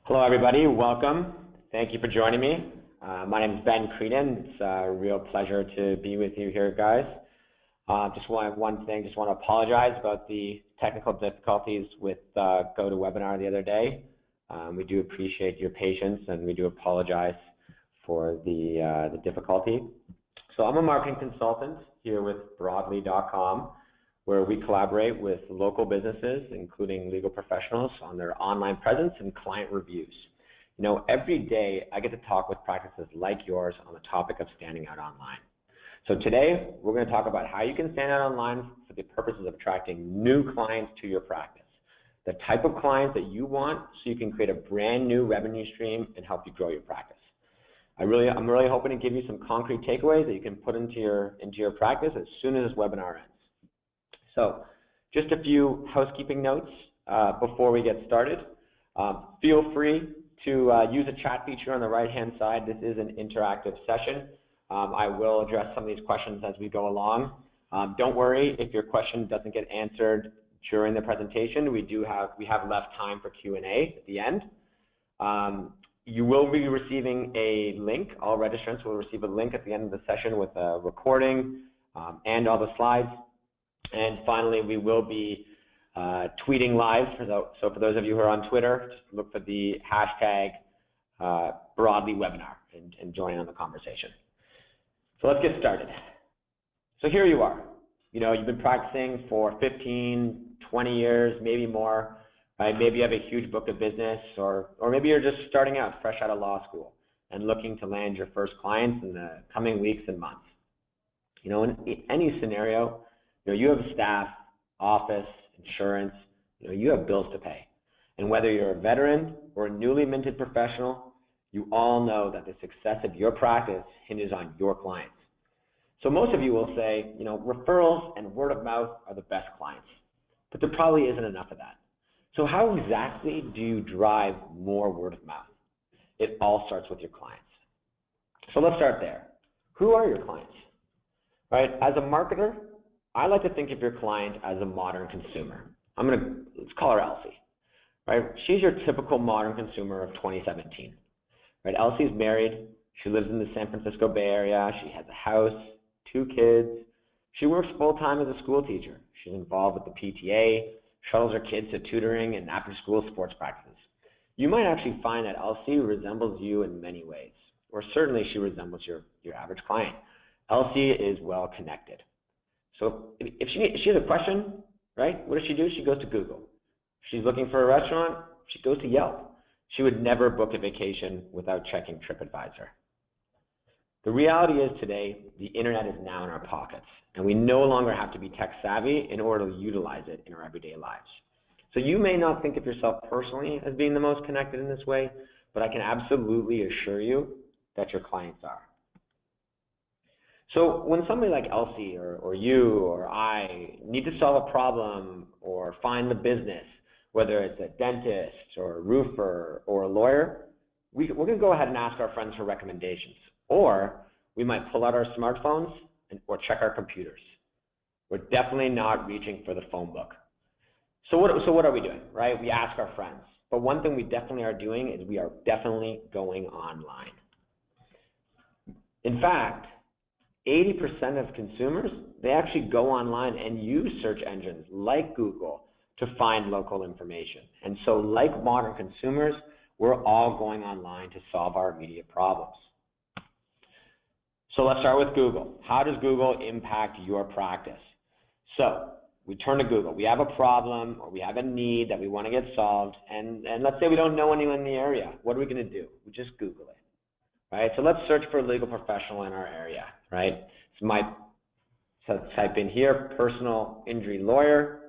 Hello, everybody. Welcome. Thank you for joining me. My name is Ben Creedon. It's a real pleasure to be with you here, guys. Just want to apologize about the technical difficulties with GoToWebinar the other day. We do appreciate your patience, and we do apologize for the difficulty. So I'm a marketing consultant here with Broadly.com, where we collaborate with local businesses, including legal professionals, on their online presence and client reviews. You know, every day I get to talk with practices like yours on the topic of standing out online. So today we're going to talk about how you can stand out online for the purposes of attracting new clients to your practice, the type of clients that you want so you can create a brand new revenue stream and help you grow your practice. I'm really hoping to give you some concrete takeaways that you can put into your practice as soon as this webinar ends. So just a few housekeeping notes before we get started. Feel free to use a chat feature on the right-hand side. This is an interactive session. I will address some of these questions as we go along. Don't worry if your question doesn't get answered during the presentation. We have left time for Q&A at the end. You will be receiving a link. All registrants will receive a link at the end of the session with a recording and all the slides. And finally, we will be tweeting live. So for those of you who are on Twitter, just look for the hashtag BroadlyWebinar and join on the conversation. So let's get started. So here you are. You know, you've been practicing for 15, 20 years, maybe more. Right? Maybe you have a huge book of business, or maybe you're just starting out fresh out of law school and looking to land your first clients in the coming weeks and months. You know, in any scenario, you have staff, office, insurance, you have bills to pay. And whether you're a veteran or a newly minted professional, you all know that the success of your practice hinges on your clients. So most of you will say, referrals and word of mouth are the best clients, but there probably isn't enough of that. So how exactly do you drive more word of mouth? It all starts with your clients. So let's start there. Who are your clients? Right? As a marketer, I like to think of your client as a modern consumer. Let's call her Elsie, right? She's your typical modern consumer of 2017, right? Elsie's married. She lives in the San Francisco Bay Area. She has a house, 2 kids. She works full-time as a school teacher. She's involved with the PTA, shuttles her kids to tutoring and after-school sports practices. You might actually find that Elsie resembles you in many ways, or certainly she resembles your average client. Elsie is well-connected. So if she has a question, right, what does she do? She goes to Google. If she's looking for a restaurant, she goes to Yelp. She would never book a vacation without checking TripAdvisor. The reality is today, the internet is now in our pockets, and we no longer have to be tech savvy in order to utilize it in our everyday lives. So you may not think of yourself personally as being the most connected in this way, but I can absolutely assure you that your clients are. So when somebody like Elsie or you or I need to solve a problem or find the business, whether it's a dentist or a roofer or a lawyer, we're going to go ahead and ask our friends for recommendations. Or we might pull out our smartphones or check our computers. We're definitely not reaching for the phone book. So what are we doing, right? We ask our friends. But one thing we definitely are doing is we are definitely going online. In fact, 80% of consumers, they actually go online and use search engines like Google to find local information. And so like modern consumers, we're all going online to solve our immediate problems. So let's start with Google. How does Google impact your practice? So we turn to Google. We have a problem or we have a need that we want to get solved. And let's say we don't know anyone in the area. What are we going to do? We just Google it. Right? So let's search for a legal professional in our area, right? So type in here, personal injury lawyer,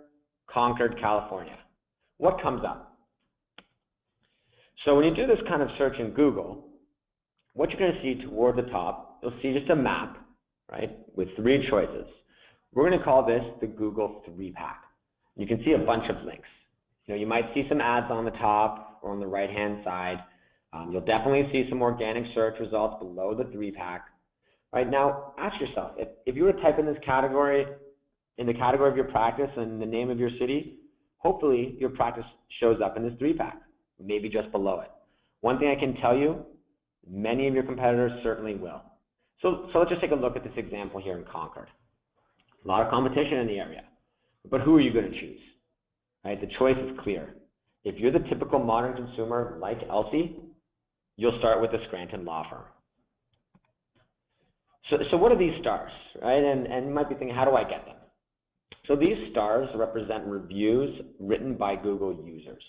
Concord, California. What comes up? So when you do this kind of search in Google, what you're going to see toward the top, you'll see just a map, right, with 3 choices. We're going to call this the Google 3-pack. You can see a bunch of links. You might see some ads on the top or on the right-hand side. You'll definitely see some organic search results below the 3-pack. Right now, ask yourself, if you were to type in this category, in the category of your practice and the name of your city, hopefully your practice shows up in this 3-pack, maybe just below it. One thing I can tell you, many of your competitors certainly will. So let's just take a look at this example here in Concord. A lot of competition in the area, but who are you going to choose? Right? The choice is clear. If you're the typical modern consumer like Elsie, you'll start with the Scranton law firm. So what are these stars, right? And you might be thinking, how do I get them? So these stars represent reviews written by Google users,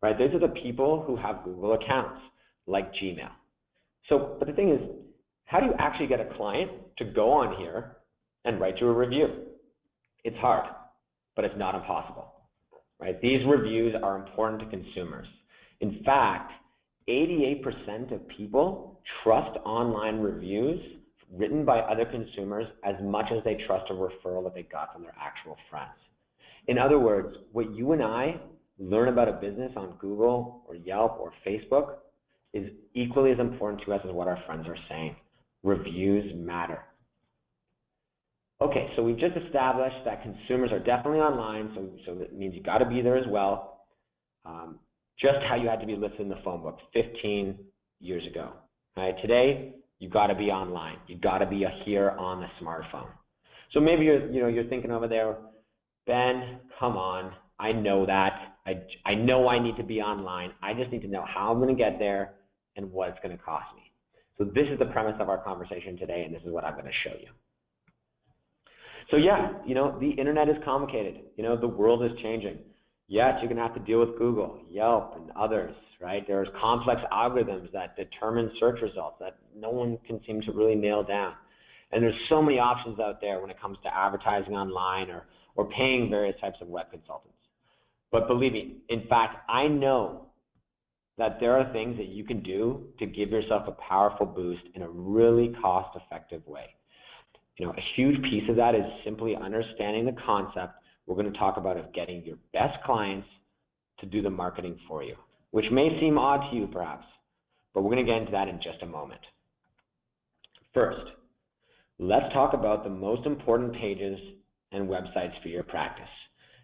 right? Those are the people who have Google accounts, like Gmail. But the thing is, how do you actually get a client to go on here and write you a review? It's hard, but it's not impossible, right? These reviews are important to consumers. In fact, 88% of people trust online reviews written by other consumers as much as they trust a referral that they got from their actual friends. In other words, what you and I learn about a business on Google or Yelp or Facebook is equally as important to us as what our friends are saying. Reviews matter. Okay, so we've just established that consumers are definitely online, so that means you got to be there as well. Just how you had to be listed in the phone book 15 years ago. Right? Today, you got to be online. You got to be here on the smartphone. So maybe you're thinking over there, Ben, come on, I know that. I know I need to be online. I just need to know how I'm going to get there and what it's going to cost me. So this is the premise of our conversation today, and this is what I'm going to show you. So yeah, the internet is complicated. The world is changing. Yes, you're going to have to deal with Google, Yelp, and others, right? There's complex algorithms that determine search results that no one can seem to really nail down. And there's so many options out there when it comes to advertising online or paying various types of web consultants. But believe me, in fact, I know that there are things that you can do to give yourself a powerful boost in a really cost-effective way. A huge piece of that is simply understanding the concept we're going to talk about of getting your best clients to do the marketing for you, which may seem odd to you perhaps, but we're going to get into that in just a moment. First, let's talk about the most important pages and websites for your practice.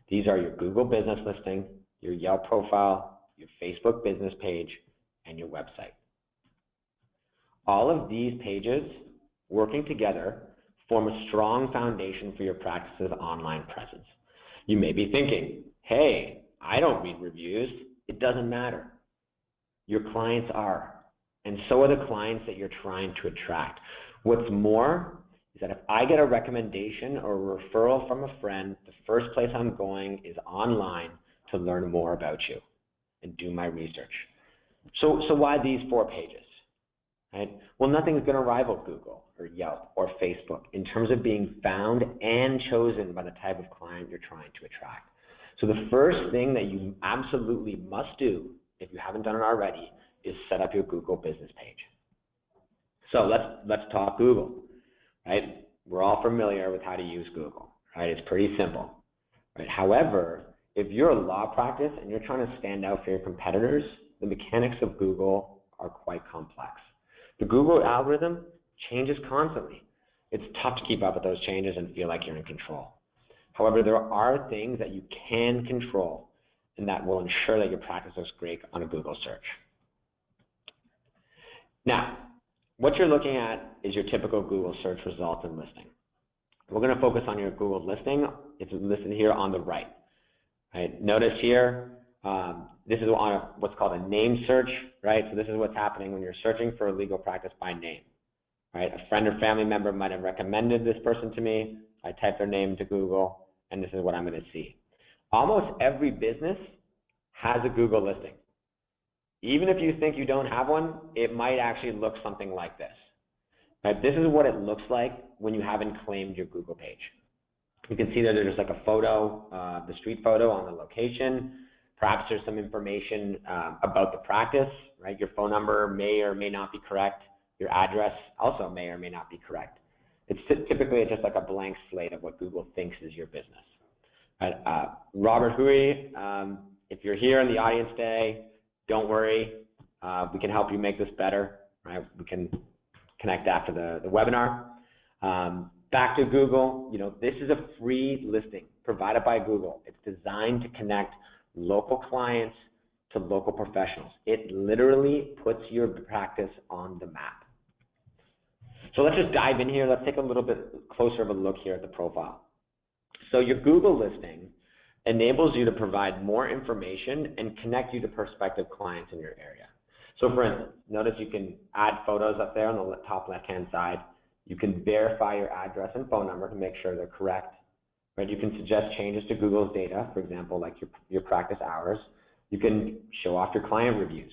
These are your Google business listing, your Yelp profile, your Facebook business page, and your website. All of these pages working together form a strong foundation for your practice's online presence. You may be thinking, hey, I don't read reviews. It doesn't matter. Your clients are, and so are the clients that you're trying to attract. What's more is that if I get a recommendation or a referral from a friend, the first place I'm going is online to learn more about you and do my research. So why these 4 pages? Right? Well, nothing's going to rival Google or Yelp or Facebook in terms of being found and chosen by the type of client you're trying to attract. So the first thing that you absolutely must do, if you haven't done it already, is set up your Google business page. So let's talk Google, right? We're all familiar with how to use Google, right? It's pretty simple, right? However, if you're a law practice and you're trying to stand out for your competitors, the mechanics of Google are quite complex. The Google algorithm changes constantly. It's tough to keep up with those changes and feel like you're in control. However, there are things that you can control and that will ensure that your practice looks great on a Google search. Now, what you're looking at is your typical Google search results and listing. We're going to focus on your Google listing. It's listed here on the right. Right? Notice here, this is on what's called a name search, right? So this is what's happening when you're searching for a legal practice by name, right? A friend or family member might have recommended this person to me. I type their name into Google, and this is what I'm going to see. Almost every business has a Google listing. Even if you think you don't have one, it might actually look something like this. Right? This is what it looks like when you haven't claimed your Google page. You can see that there's like a photo, the street photo on the location. Perhaps there's some information about the practice, right? Your phone number may or may not be correct. Your address also may or may not be correct. It's typically just like a blank slate of what Google thinks is your business. Right? Robert Hui, if you're here in the audience today, don't worry. We can help you make this better. Right? We can connect after the webinar. Back to Google, this is a free listing provided by Google. It's designed to connect local clients to local professionals. It literally puts your practice on the map. So let's just dive in here. Let's take a little bit closer of a look here at the profile. So your Google listing enables you to provide more information and connect you to prospective clients in your area. So for instance, notice you can add photos up there on the top left-hand side. You can verify your address and phone number to make sure they're correct. Right? You can suggest changes to Google's data, for example, like your practice hours. You can show off your client reviews.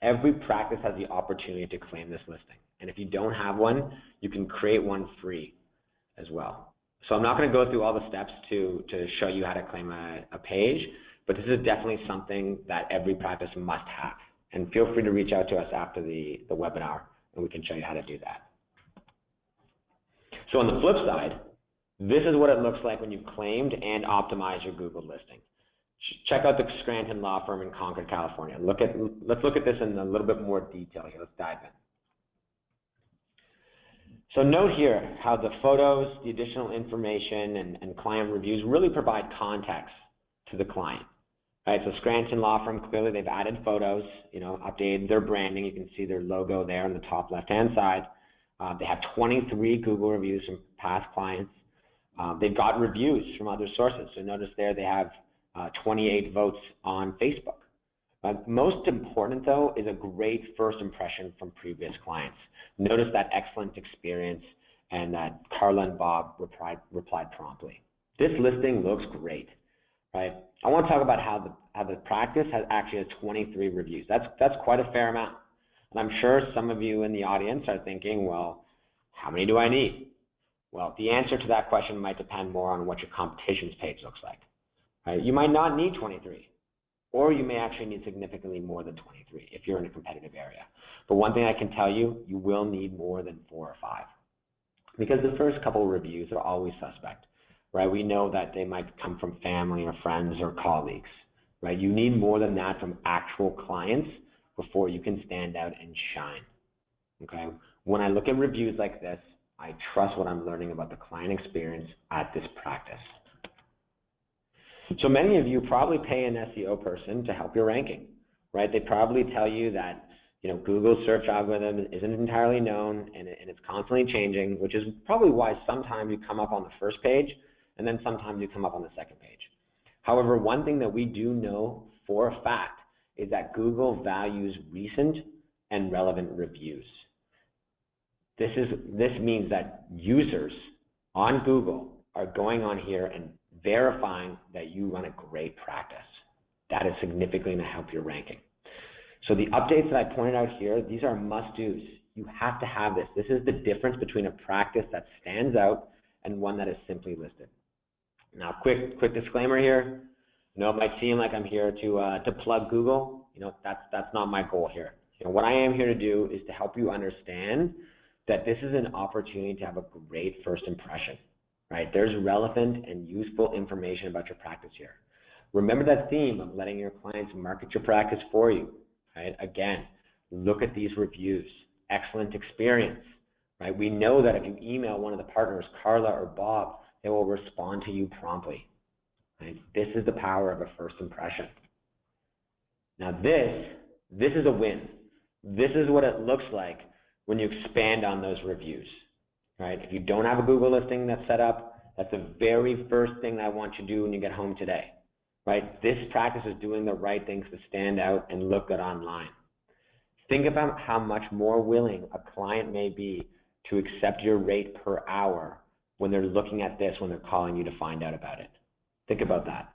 Every practice has the opportunity to claim this listing. And if you don't have one, you can create one free as well. So I'm not going to go through all the steps to show you how to claim a page, but this is definitely something that every practice must have. And feel free to reach out to us after the webinar, and we can show you how to do that. So on the flip side, this is what it looks like when you've claimed and optimized your Google listing. Check out the Scranton law firm in Concord, California. Let's look at this in a little bit more detail here. Let's dive in. So note here how the photos, the additional information, and client reviews really provide context to the client. Right, so Scranton law firm, clearly they've added photos, updated their branding. You can see their logo there on the top left-hand side. They have 23 Google reviews from past clients. They've got reviews from other sources. So notice there they have 28 votes on Facebook. Most important, though, is a great first impression from previous clients. Notice that excellent experience and that Carla and Bob replied promptly. This listing looks great, right? I want to talk about how the practice actually has 23 reviews. That's quite a fair amount. And I'm sure some of you in the audience are thinking, well, how many do I need? Well, the answer to that question might depend more on what your competition's page looks like. Right? You might not need 23, or you may actually need significantly more than 23 if you're in a competitive area. But one thing I can tell you, you will need more than 4 or 5, because the first couple of reviews are always suspect. Right? We know that they might come from family or friends or colleagues. Right? You need more than that from actual clients before you can stand out and shine. Okay? When I look at reviews like this, I trust what I'm learning about the client experience at this practice. So many of you probably pay an SEO person to help your ranking, right? They probably tell you that Google's search algorithm isn't entirely known and it's constantly changing, which is probably why sometimes you come up on the first page and then sometimes you come up on the second page. However, one thing that we do know for a fact is that Google values recent and relevant reviews. This means that users on Google are going on here and verifying that you run a great practice. That is significantly going to help your ranking. So the updates that I pointed out here, these are must-dos. You have to have this. This is the difference between a practice that stands out and one that is simply listed. Now, quick disclaimer here. It might seem like I'm here to plug Google. That's not my goal here. What I am here to do is to help you understand that this is an opportunity to have a great first impression. Right? There's relevant and useful information about your practice here. Remember that theme of letting your clients market your practice for you. Right? Again, look at these reviews. Excellent experience. Right? We know that if you email one of the partners, Carla or Bob, they will respond to you promptly. Right? This is the power of a first impression. Now this is a win. This is what it looks like when you expand on those reviews. Right? If you don't have a Google listing that's set up, that's the very first thing I want you to do when you get home today. Right? This practice is doing the right things to stand out and look good online. Think about how much more willing a client may be to accept your rate per hour when they're looking at this, when they're calling you to find out about it. Think about that.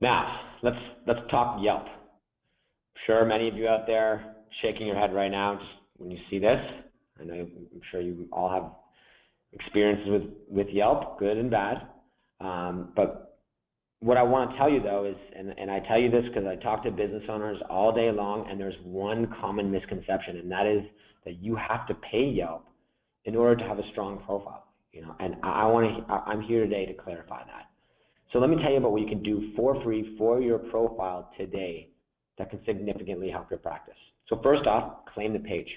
Now, let's talk Yelp. I'm sure many of you out there shaking your head right now just when you see this. I'm sure you all have experiences with Yelp, good and bad. But what I want to tell you though is, and I tell you this because I talk to business owners all day long, and there's one common misconception, and that is that you have to pay Yelp in order to have a strong profile. And I'm here today to clarify that. So let me tell you about what you can do for free for your profile today that can significantly help your practice. So first off, claim the page.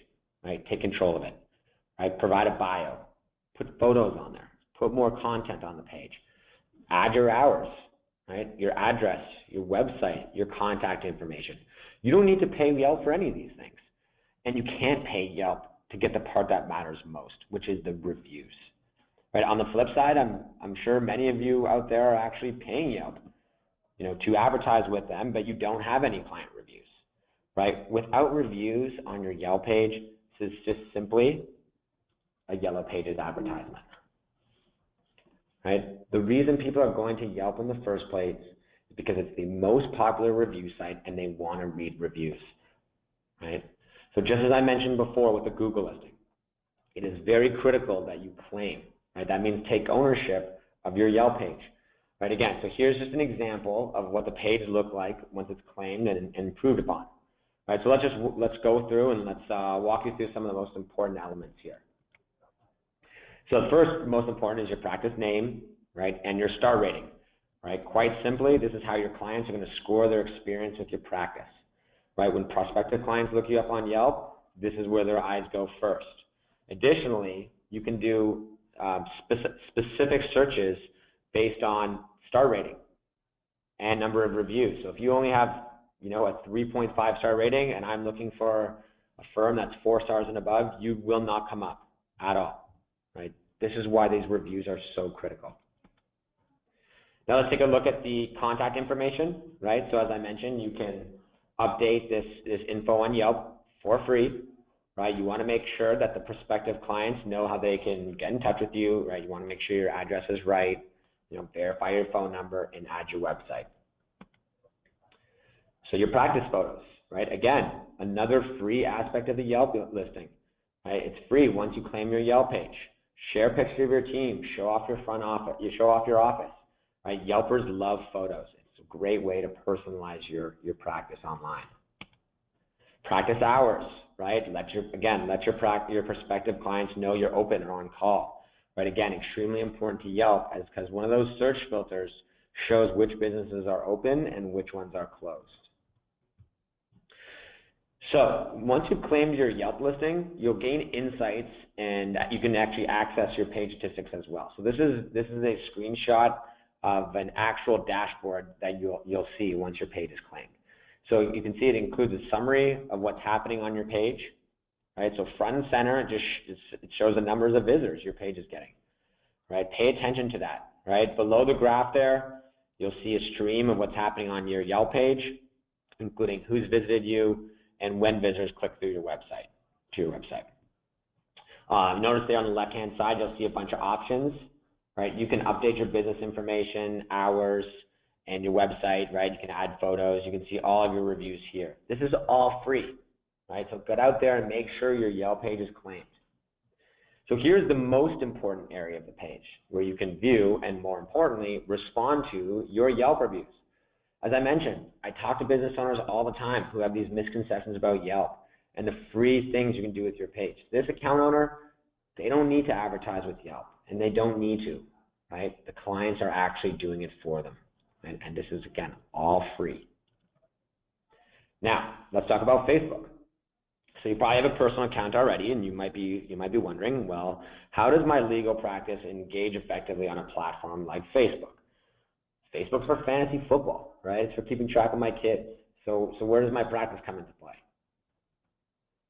Right? Take control of it. Right? Provide a bio. Put photos on there. Put more content on the page. Add your hours. right? Your address, your website, your contact information. You don't need to pay Yelp for any of these things. And you can't pay Yelp to get the part that matters most, which is the reviews. Right? On the flip side, I'm sure many of you out there are actually paying Yelp, to advertise with them, but you don't have any client reviews. Right? Without reviews on your Yelp page, this is just simply a Yellow Pages advertisement. Right? The reason people are going to Yelp in the first place is because it's the most popular review site and they want to read reviews. Right? So just as I mentioned before with the Google listing, it is very critical that you claim. Right? That means take ownership of your Yelp page. Right? Again, so here's just an example of what the page look like once it's claimed and improved upon. Right? So let's go through and let's walk you through some of the most important elements here. So the first most important is your practice name, right, and your star rating. Right? Quite simply, this is how your clients are going to score their experience with your practice. Right? When prospective clients look you up on Yelp, this is where their eyes go first. Additionally, you can do specific searches based on star rating and number of reviews. So if you only have, a 3.5 star rating and I'm looking for a firm that's 4 stars and above, you will not come up at all. Right? This is why these reviews are so critical. Now let's take a look at the contact information. Right? So as I mentioned, you can update this info on Yelp for free. Right? You want to make sure that the prospective clients know how they can get in touch with you. Right? You want to make sure your address is right. Verify your phone number and add your website. So your practice photos, right? Again, another free aspect of the Yelp listing, right? It's free once you claim your Yelp page. Share pictures of your team, show off your front office, show off your office, right? Yelpers love photos. It's a great way to personalize your practice online. Practice hours, right? Let your prospective clients know you're open or on call. Right, again, extremely important to Yelp because one of those search filters shows which businesses are open and which ones are closed. So once you've claimed your Yelp listing, you'll gain insights and you can actually access your page statistics as well. So this is a screenshot of an actual dashboard that you'll see once your page is claimed. So you can see it includes a summary of what's happening on your page. Right, so front and center, it shows the numbers of visitors your page is getting. Right, pay attention to that. Right, below the graph there, you'll see a stream of what's happening on your Yelp page, including who's visited you and when visitors click through your website to your website. Notice there on the left-hand side, you'll see a bunch of options. Right, you can update your business information, hours, and your website. Right, you can add photos. You can see all of your reviews here. This is all free. Right, so get out there and make sure your Yelp page is claimed. So here's the most important area of the page where you can view and, more importantly, respond to your Yelp reviews. As I mentioned, I talk to business owners all the time who have these misconceptions about Yelp and the free things you can do with your page. This account owner, they don't need to advertise with Yelp, and they don't need to. Right? The clients are actually doing it for them, and this is, again, all free. Now, let's talk about Facebook. So you probably have a personal account already, and you might be wondering, well, how does my legal practice engage effectively on a platform like Facebook? Facebook's for fantasy football, right? It's for keeping track of my kids. So where does my practice come into play?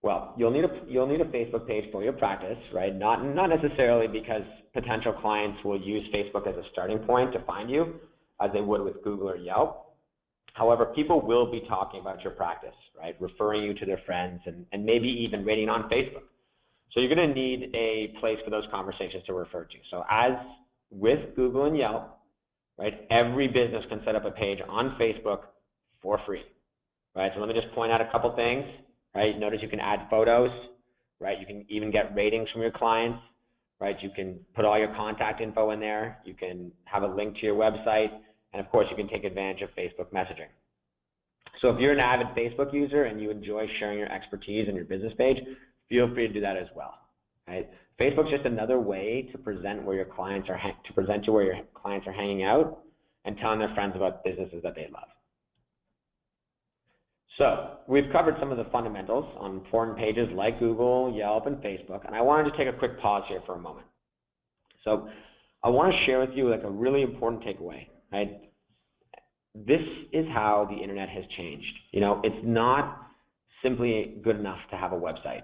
Well, you'll need a Facebook page for your practice, right? Not necessarily because potential clients will use Facebook as a starting point to find you, as they would with Google or Yelp. However, people will be talking about your practice, right? Referring you to their friends and maybe even rating on Facebook. So you're going to need a place for those conversations to refer to. So as with Google and Yelp, right, every business can set up a page on Facebook for free, right? So let me just point out a couple things, right? Notice you can add photos, right? You can even get ratings from your clients, right? You can put all your contact info in there. You can have a link to your website. And of course, you can take advantage of Facebook messaging. So if you're an avid Facebook user and you enjoy sharing your expertise on your business page, feel free to do that as well. Right? Facebook's just another way to present where your clients are hanging out and telling their friends about businesses that they love. So we've covered some of the fundamentals on important pages like Google, Yelp, and Facebook, and I wanted to take a quick pause here for a moment. So I want to share with you like a really important takeaway. Right? this is how the internet has changed. You know, it's not simply good enough to have a website,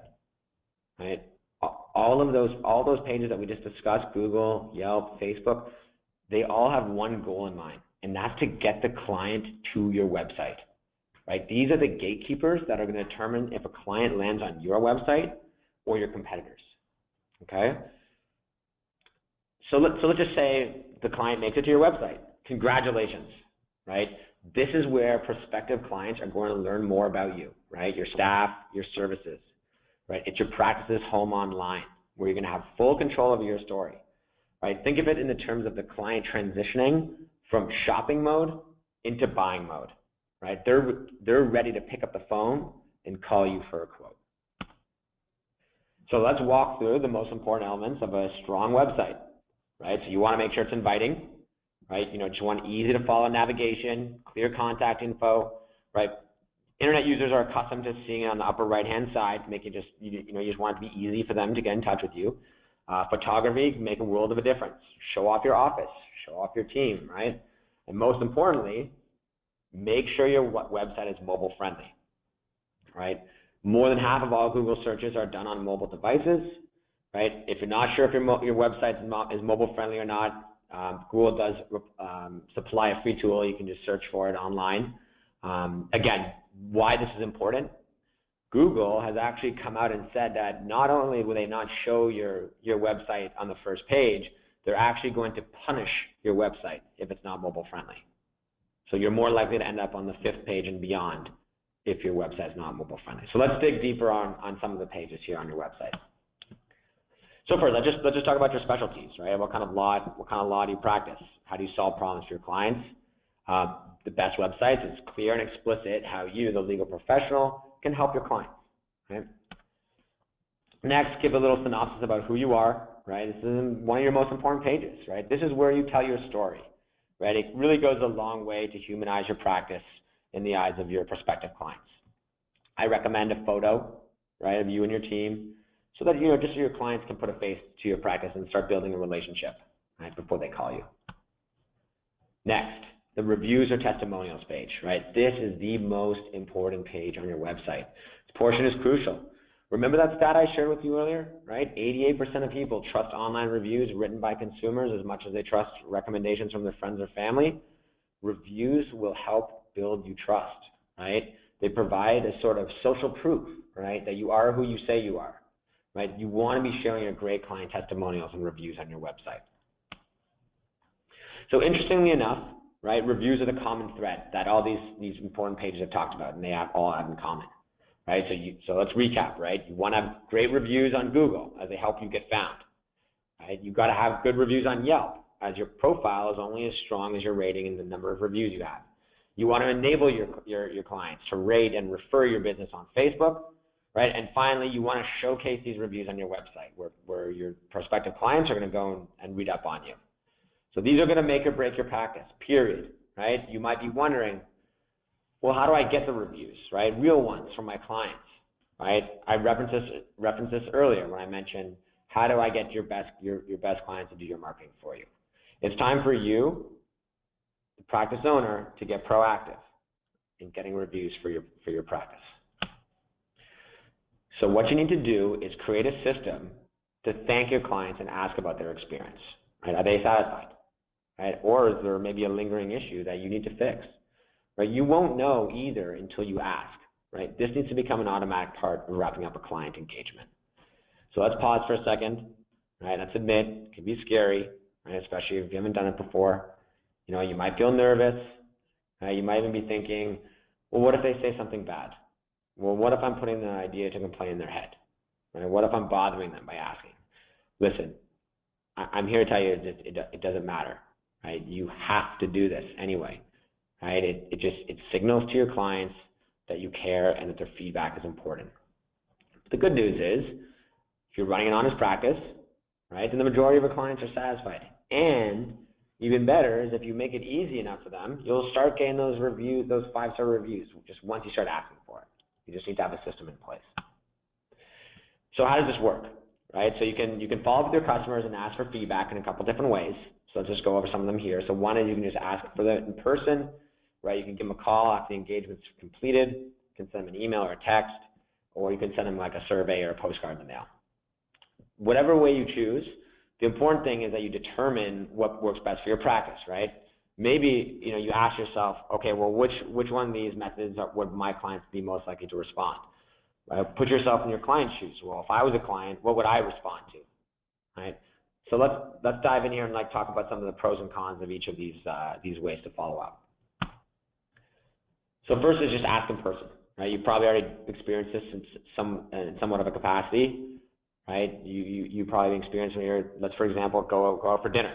right? All those pages that we just discussed, Google, Yelp, Facebook, they all have one goal in mind, and that's to get the client to your website, right? These are the gatekeepers that are going to determine if a client lands on your website or your competitors, okay? So let's just say the client makes it to your website. Congratulations, right? This is where prospective clients are going to learn more about you, right? Your staff, your services, right? It's your practice's home online where you're going to have full control of your story, right? Think of it in the terms of the client transitioning from shopping mode into buying mode, right? They're ready to pick up the phone and call you for a quote. So let's walk through the most important elements of a strong website, right? So you want to make sure it's inviting, right? You know, just want easy to follow navigation, clear contact info, right? Internet users are accustomed to seeing it on the upper right-hand side, make it just, you just want it to be easy for them to get in touch with you. Photography can make a world of a difference. Show off your office, show off your team, right? And most importantly, make sure your website is mobile friendly, right? More than half of all Google searches are done on mobile devices, right? If you're not sure if your website is mobile friendly or not, Google does supply a free tool. You can just search for it online. Again, why this is important, Google has actually come out and said that not only will they not show your website on the first page, they're actually going to punish your website if it's not mobile friendly. So you're more likely to end up on the 5th page and beyond if your website is not mobile friendly. So let's dig deeper on some of the pages here on your website. So first, let's just talk about your specialties, right? What kind of law do you practice? How do you solve problems for your clients? The best websites is clear and explicit how you, the legal professional, can help your clients, right? Next, give a little synopsis about who you are, right? This is one of your most important pages, right? This is where you tell your story, right? It really goes a long way to humanize your practice in the eyes of your prospective clients. I recommend a photo, right, of you and your team, so that, just so your clients can put a face to your practice and start building a relationship, right, before they call you. Next, the reviews or testimonials page, right? This is the most important page on your website. This portion is crucial. Remember that stat I shared with you earlier, right? 88% of people trust online reviews written by consumers as much as they trust recommendations from their friends or family. Reviews will help build you trust, right? They provide a sort of social proof, right, that you are who you say you are. Right? You want to be sharing your great client testimonials and reviews on your website. So interestingly enough, right, reviews are the common thread that all these important pages have talked about, and they all have in common. Right? So let's recap, right? You want to have great reviews on Google as they help you get found. Right? You've got to have good reviews on Yelp, as your profile is only as strong as your rating and the number of reviews you have. You want to enable your clients to rate and refer your business on Facebook. Right? And finally, you want to showcase these reviews on your website where your prospective clients are going to go and read up on you. So these are going to make or break your practice, period. Right? You might be wondering, well, how do I get the reviews, right? Real ones from my clients, right? I referenced this earlier when I mentioned how do I get your best clients to do your marketing for you. It's time for you, the practice owner, to get proactive in getting reviews for your practice. So what you need to do is create a system to thank your clients and ask about their experience. Right? Are they satisfied? Right? Or is there maybe a lingering issue that you need to fix? Right? You won't know either until you ask. Right? This needs to become an automatic part of wrapping up a client engagement. So let's pause for a second. Right? Let's admit it can be scary, right? Especially if you haven't done it before. You might feel nervous. Right? You might even be thinking, well, what if they say something bad? Well, what if I'm putting the idea to complain in their head? Right? What if I'm bothering them by asking? Listen, I'm here to tell you it doesn't matter. Right? You have to do this anyway. Right? It signals to your clients that you care and that their feedback is important. The good news is, if you're running an honest practice, right, then the majority of your clients are satisfied. And even better is if you make it easy enough for them, you'll start getting those reviews, those 5-star reviews, just once you start asking for it. You just need to have a system in place. So how does this work? Right? So you can follow up with your customers and ask for feedback in a couple different ways. So let's just go over some of them here. So one is you can just ask for it in person, right? You can give them a call after the engagement's completed. You can send them an email or a text, or you can send them like a survey or a postcard in the mail. Whatever way you choose, the important thing is that you determine what works best for your practice, right? Maybe you ask yourself, okay, well, which one of these methods would my clients be most likely to respond? Put yourself in your client's shoes. Well, if I was a client, what would I respond to, right? So let's dive in here and talk about some of the pros and cons of each of these ways to follow up. So first is just ask in person, right? You've probably already experienced this in somewhat of a capacity, right? You probably experienced when let's for example go out for dinner,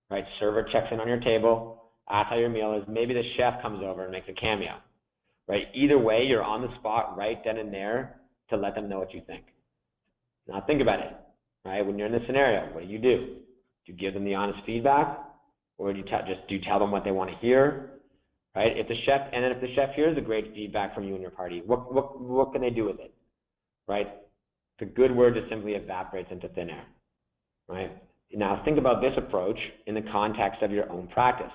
right? Server checks in on your table, asks how your meal is. Maybe the chef comes over and makes a cameo, right? Either way, you're on the spot right then and there to let them know what you think. Now think about it, right? When you're in this scenario, what do? Do you give them the honest feedback, or do you tell them what they want to hear, right? If the chef hears the great feedback from you and your party, what can they do with it, right? The good word just simply evaporates into thin air, right? Now think about this approach in the context of your own practice,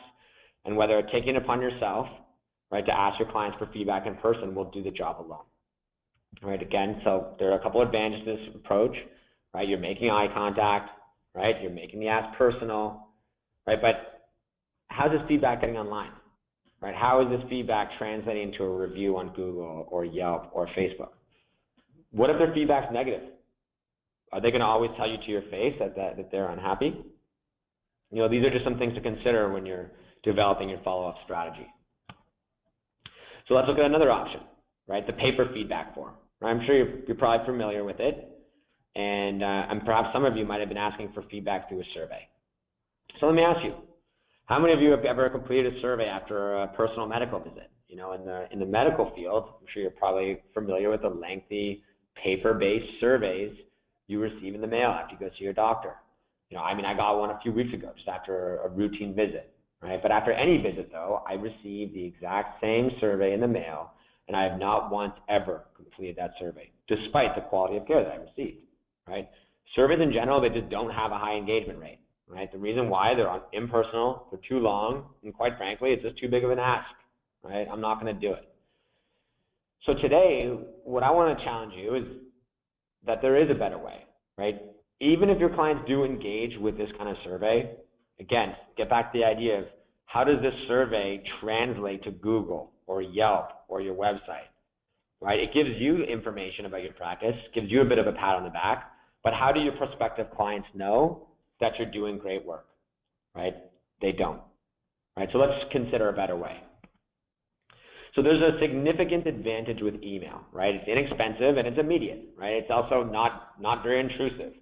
and whether taking it upon yourself, right, to ask your clients for feedback in person will do the job alone. All right, again, so there are a couple advantages to this approach, right? You're making eye contact, right? You're making the ask personal, right? But how's this feedback getting online, right? How is this feedback translating to a review on Google or Yelp or Facebook? What if their feedback's negative? Are they going to always tell you to your face that they're unhappy? These are just some things to consider when you're developing your follow-up strategy. So let's look at another option, right? The paper feedback form. Right? I'm sure you're probably familiar with it, and perhaps some of you might have been asking for feedback through a survey. So let me ask you, how many of you have ever completed a survey after a personal medical visit? In the medical field, I'm sure you're probably familiar with the lengthy paper-based surveys you receive in the mail after you go see your doctor. I got one a few weeks ago just after a routine visit, right? But after any visit, though, I received the exact same survey in the mail, and I have not once ever completed that survey, despite the quality of care that I received, right? Surveys in general, they just don't have a high engagement rate, right? The reason why, they're impersonal, they're too long, and quite frankly, it's just too big of an ask, right? I'm not going to do it. So today, what I want to challenge you is that there is a better way, right? Even if your clients do engage with this kind of survey, again, get back to the idea of how does this survey translate to Google or Yelp or your website, right? It gives you information about your practice, gives you a bit of a pat on the back, but how do your prospective clients know that you're doing great work, right? They don't, right? So let's consider a better way. So there's a significant advantage with email, right? It's inexpensive and it's immediate, right? It's also not very intrusive,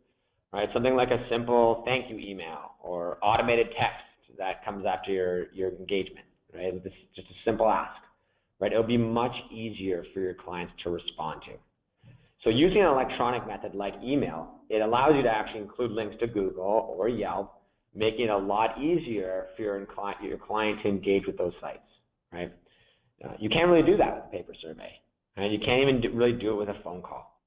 right? Something like a simple thank you email or automated text that comes after your engagement, right? It's just a simple ask, right? It'll be much easier for your clients to respond to. So using an electronic method like email, it allows you to actually include links to Google or Yelp, making it a lot easier for your client to engage with those sites, right? You can't really do that with a paper survey, right? You can't even really do it with a phone call,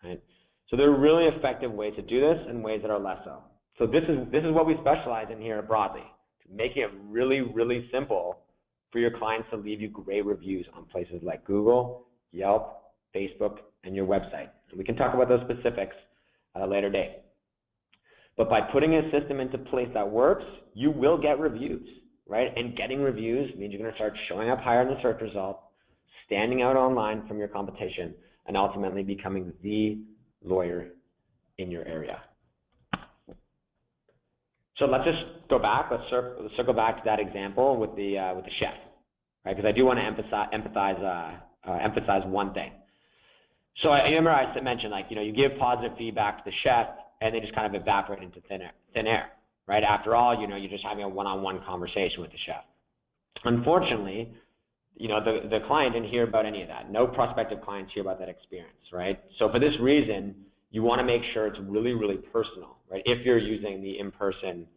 right? So there are really effective ways to do this and ways that are less so. So this is what we specialize in here at Broadly, making it really, really simple for your clients to leave you great reviews on places like Google, Yelp, Facebook, and your website. And we can talk about those specifics at a later date. But by putting a system into place that works, you will get reviews, right? And getting reviews means you're going to start showing up higher in the search result, standing out online from your competition, and ultimately becoming the lawyer in your area. So let's just go back. Let's circle back to that example with the chef, right? Because I do want to emphasize one thing. So I remember I mentioned, you give positive feedback to the chef, and they just kind of evaporate into thin air. Right? After all, you're just having a one-on-one conversation with the chef. Unfortunately, the client didn't hear about any of that. No prospective clients hear about that experience, right? So for this reason, you want to make sure it's really, really personal, right? If you're using the in-person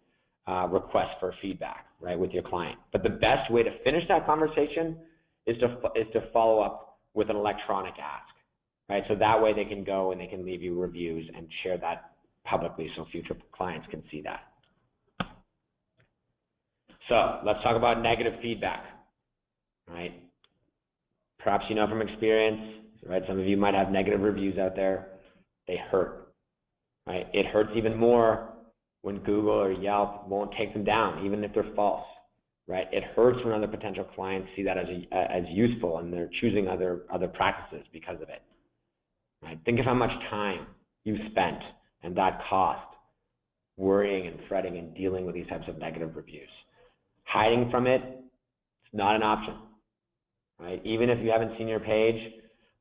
request for feedback, right, with your client. But the best way to finish that conversation is to follow up with an electronic ask, right? So that way they can go and they can leave you reviews and share that publicly so future clients can see that. So let's talk about negative feedback, right? Perhaps you know from experience, right? Some of you might have negative reviews out there. They hurt, right? It hurts even more when Google or Yelp won't take them down, even if they're false, right? It hurts when other potential clients see that as useful and they're choosing other practices because of it, right? Think of how much time you've spent and that cost worrying and fretting and dealing with these types of negative reviews. Hiding from it, it's not an option, right? Even if you haven't seen your page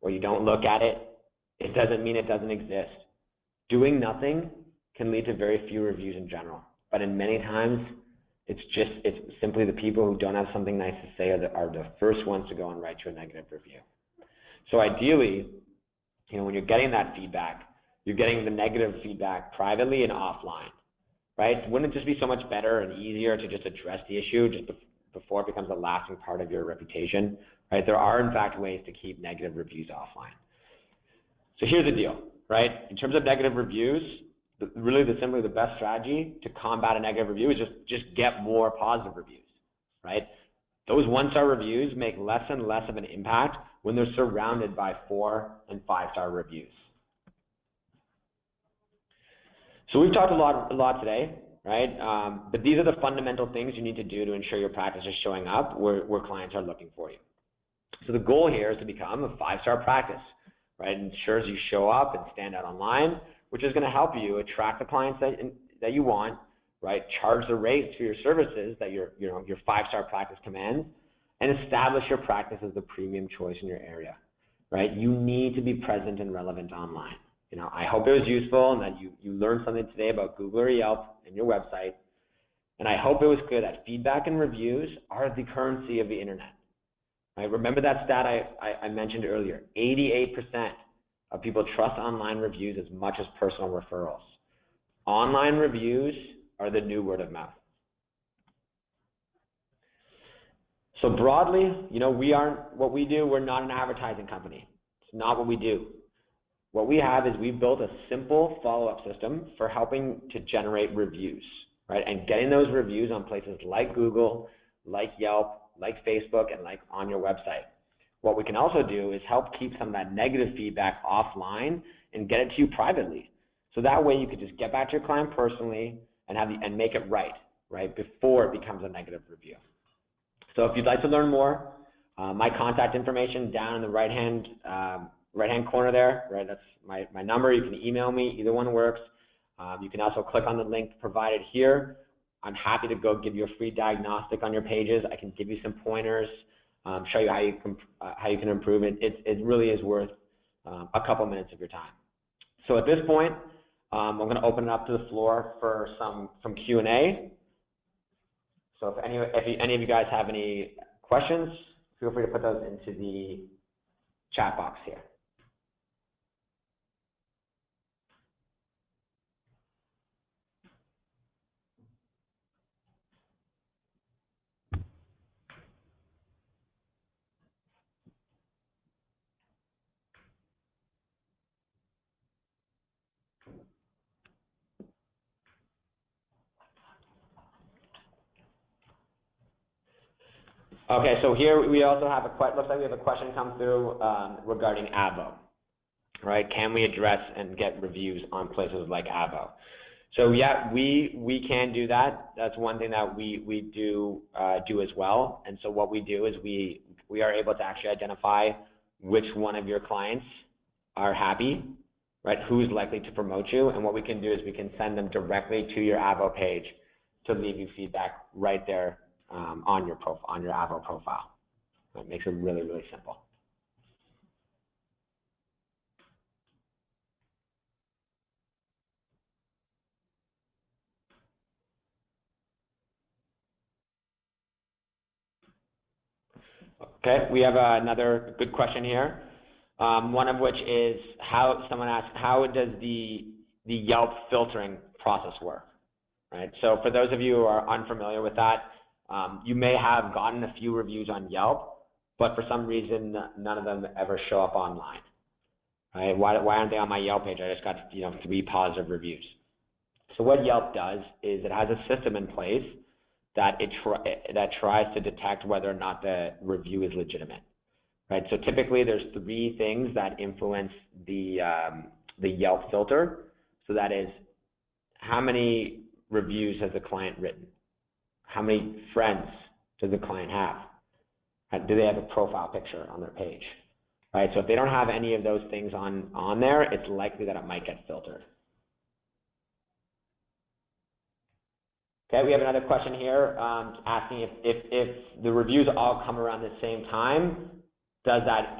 or you don't look at it, it doesn't mean it doesn't exist. Doing nothing can lead to very few reviews in general, but in many times, it's simply the people who don't have something nice to say are the first ones to go and write you a negative review. So ideally, when you're getting that feedback, you're getting the negative feedback privately and offline, right? Wouldn't it just be so much better and easier to just address the issue just before it becomes a lasting part of your reputation, right? There are, in fact, ways to keep negative reviews offline. So here's the deal, right? In terms of negative reviews, really simply the best strategy to combat a negative review is just get more positive reviews, right? Those 1-star reviews make less and less of an impact when they're surrounded by 4- and 5-star reviews. So we've talked a lot today, right? But these are the fundamental things you need to do to ensure your practice is showing up where clients are looking for you. So the goal here is to become a 5-star practice, right? It ensures you show up and stand out online, which is going to help you attract the clients that you want, right? Charge the rates for your services that your 5-star practice commands, and establish your practice as the premium choice in your area, right? You need to be present and relevant online. I hope it was useful and that you learned something today about Google or Yelp and your website. And I hope it was clear that feedback and reviews are the currency of the internet. Right? Remember that stat I mentioned earlier. 88% of people trust online reviews as much as personal referrals. Online reviews are the new word of mouth. So broadly, we're not an advertising company. It's not what we do. What we have is we've built a simple follow-up system for helping to generate reviews, right? And getting those reviews on places like Google, like Yelp, like Facebook, and like on your website. What we can also do is help keep some of that negative feedback offline and get it to you privately. So that way you could just get back to your client personally and make it right before it becomes a negative review. So if you'd like to learn more, my contact information down in the right-hand corner there, right? That's my number. You can email me. Either one works. You can also click on the link provided here. I'm happy to go give you a free diagnostic on your pages. I can give you some pointers, show you how you can improve it. It really is worth a couple minutes of your time. So at this point, I'm going to open it up to the floor for some Q&A. So if any of you guys have any questions, feel free to put those into the chat box here. Okay, so here we also have looks like we have a question come through regarding Avo, right? Can we address and get reviews on places like Avo? So yeah, we can do that. That's one thing that we do as well. And so what we do is we are able to actually identify which one of your clients are happy, right? Who's likely to promote you, and what we can do is we can send them directly to your Avo page to leave you feedback right there. On your Avo profile. It makes it really, really simple. Okay, we have another good question here. One of which is someone asked, how does the Yelp filtering process work? Right. So for those of you who are unfamiliar with that, you may have gotten a few reviews on Yelp, but for some reason, none of them ever show up online. Right? Why aren't they on my Yelp page? I just got 3 positive reviews. So what Yelp does is it has a system in place that that tries to detect whether or not the review is legitimate, right? So typically there's three things that influence the Yelp filter. So that is, how many reviews has the client written? How many friends does the client have? Do they have a profile picture on their page? Right? So if they don't have any of those things on there, it's likely that it might get filtered. Okay, we have another question here asking if the reviews all come around the same time, does that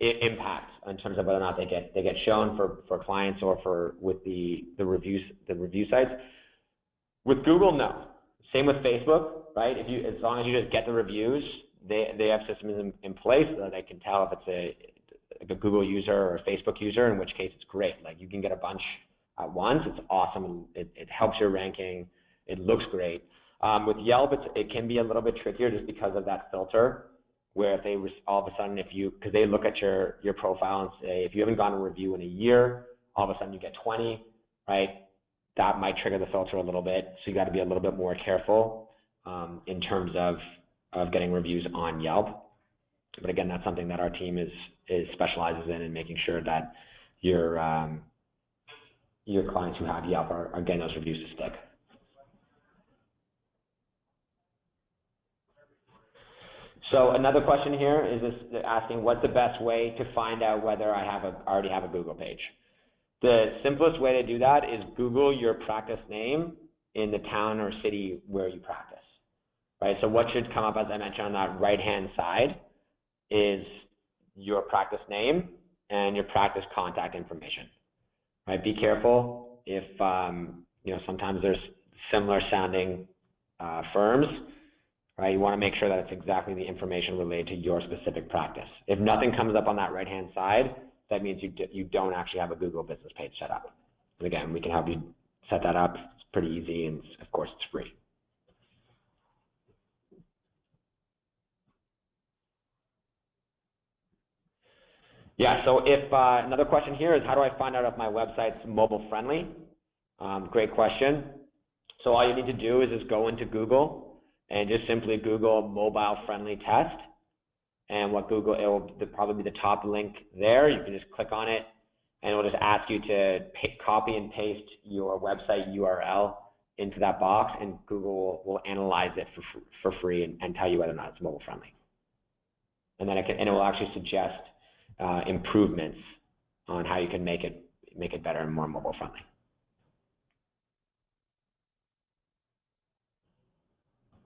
impact in terms of whether or not they get shown for clients or with the review sites? With Google, no. Same with Facebook, right? As long as you just get the reviews, they have systems in place so that they can tell if it's a Google user or a Facebook user, in which case it's great. Like, you can get a bunch at once. It's awesome. It helps your ranking. It looks great. With Yelp, it can be a little bit trickier just because of that filter, where if they all of a sudden, because they look at your profile and say, if you haven't gotten a review in a year, all of a sudden you get 20, right? That might trigger the filter a little bit. So you got to be a little bit more careful in terms of getting reviews on Yelp. But again, that's something that our team specializes in making sure that your clients who have Yelp are getting those reviews to stick. So another question here is asking, what's the best way to find out whether I already have a Google page? The simplest way to do that is Google your practice name in the town or city where you practice, right? So what should come up, as I mentioned, on that right-hand side is your practice name and your practice contact information, right? Be careful if, sometimes there's similar sounding firms, right? You want to make sure that it's exactly the information related to your specific practice. If nothing comes up on that right-hand side, that means you don't actually have a Google business page set up. And again, we can help you set that up. It's pretty easy, and of course, it's free. Yeah, so if another question here is, how do I find out if my website's mobile friendly? Great question. So all you need to do is just go into Google and just simply Google mobile friendly test. And it will probably be the top link there. You can just click on it, and it will just ask you to copy and paste your website URL into that box, and Google will analyze it for free and tell you whether or not it's mobile friendly. And then it will actually suggest improvements on how you can make it better and more mobile friendly.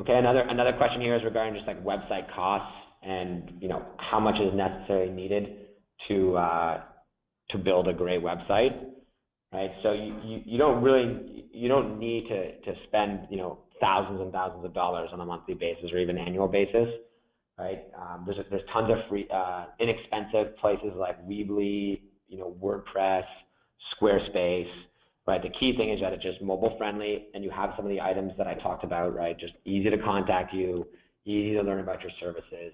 Okay, another question here is regarding just like website costs and how much is necessarily needed to build a great website, right? So you don't need to spend thousands and thousands of dollars on a monthly basis or even annual basis, right? There's tons of free inexpensive places like Weebly, WordPress, Squarespace. Right, the key thing is that it's just mobile friendly, and you have some of the items that I talked about, right? Just easy to contact you, easy to learn about your services.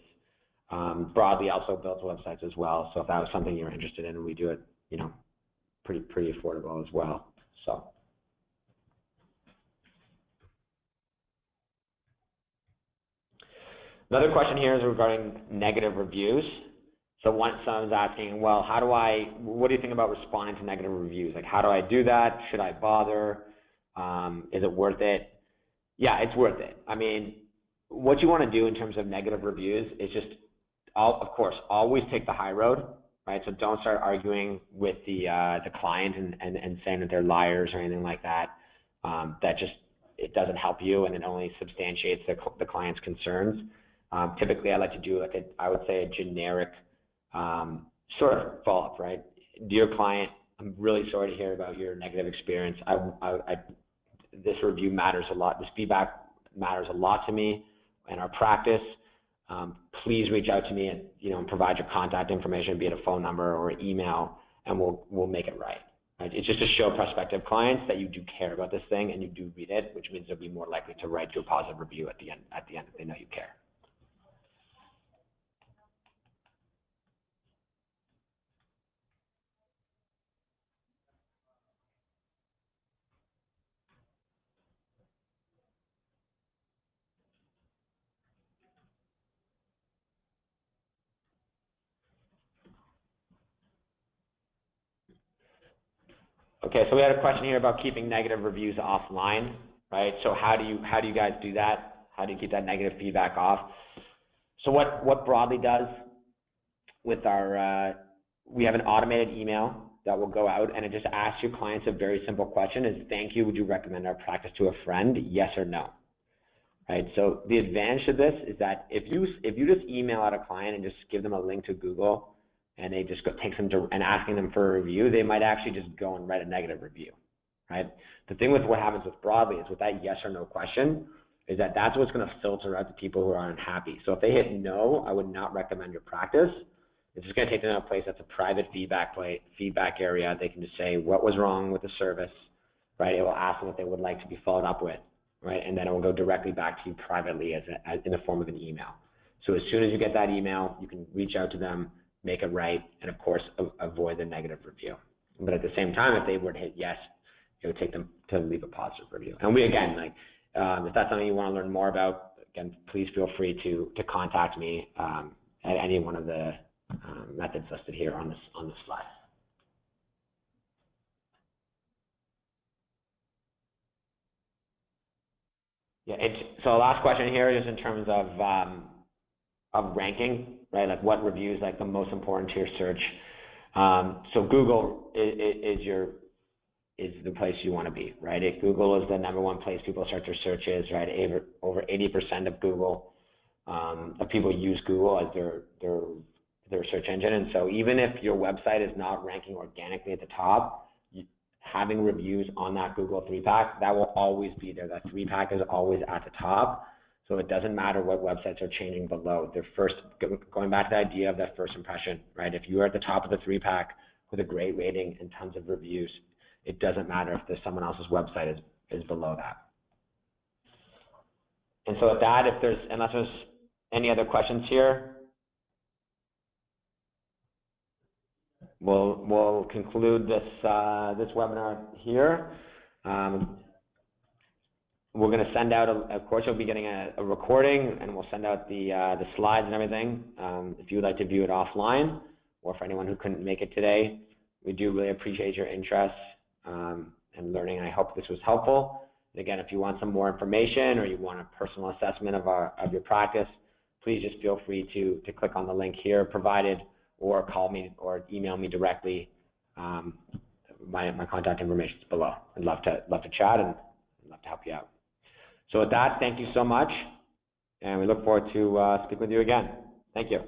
Broadly also builds websites as well. So if that was something you're interested in, we do it, pretty affordable as well. So. Another question here is regarding negative reviews. So someone's asking, well, what do you think about responding to negative reviews? Like, how do I do that? Should I bother? Is it worth it? Yeah, it's worth it. I mean, what you want to do in terms of negative reviews is just, of course, always take the high road, right? So don't start arguing with the client and saying that they're liars or anything like that. It doesn't help you, and it only substantiates the client's concerns. Typically, I like to do I would say a generic sort of follow-up, right? Dear client, I'm really sorry to hear about your negative experience. This review matters a lot. This feedback matters a lot to me and our practice. Please reach out to me and provide your contact information, be it a phone number or email, and we'll make it right. Right? It's just to show prospective clients that you do care about this thing and you do read it, which means they'll be more likely to write you a positive review at the end if they know you care. Okay, so we had a question here about keeping negative reviews offline, right? So how do you guys do that? How do you keep that negative feedback off? So what Broadly does with our, we have an automated email that will go out, and it just asks your clients a very simple question: is thank you, would you recommend our practice to a friend? Yes or no. Right. So the advantage of this is that if you just email out a client and just give them a link to Google, and they just takes them to and asking them for a review, they might actually just go and write a negative review. Right. The thing with what happens with Broadly is with that yes or no question is that that's what's going to filter out the people who are unhappy. So if they hit no, I would not recommend your practice. It's just going to take them to a place that's a private feedback area. They can just say what was wrong with the service. Right. It will ask them what they would like to be followed up with. Right, and then it will go directly back to you privately as in the form of an email. So as soon as you get that email, you can reach out to them, make it right, and of course avoid the negative review. But at the same time, if they were to hit yes, it would take them to leave a positive review. And we again, if that's something you want to learn more about, again, please feel free to contact me at any one of the methods listed here on this slide. Yeah, so the last question here is in terms of ranking, right? Like what review is like the most important to your search. So Google is the place you want to be, right? If Google is the #1 place people start their searches, right? Over 80% of people use Google as their search engine, and so even if your website is not ranking organically at the top, having reviews on that Google 3-pack, that will always be there. That 3-pack is always at the top. So it doesn't matter what websites are changing below. Going back to the idea of that first impression, right? If you are at the top of the 3-pack with a great rating and tons of reviews, it doesn't matter if there's someone else's website is below that. And so with that, unless there's any other questions here, we'll conclude this webinar here. We're going to send out, of course, you'll be getting a recording, and we'll send out the slides and everything. If you would like to view it offline, or for anyone who couldn't make it today, we do really appreciate your interest and learning. I hope this was helpful. And again, if you want some more information or you want a personal assessment of your practice, please just feel free to click on the link here provided, or call me or email me directly. My contact information is below. I'd love to chat and I'd love to help you out. So with that, thank you so much, and we look forward to speaking with you again. Thank you.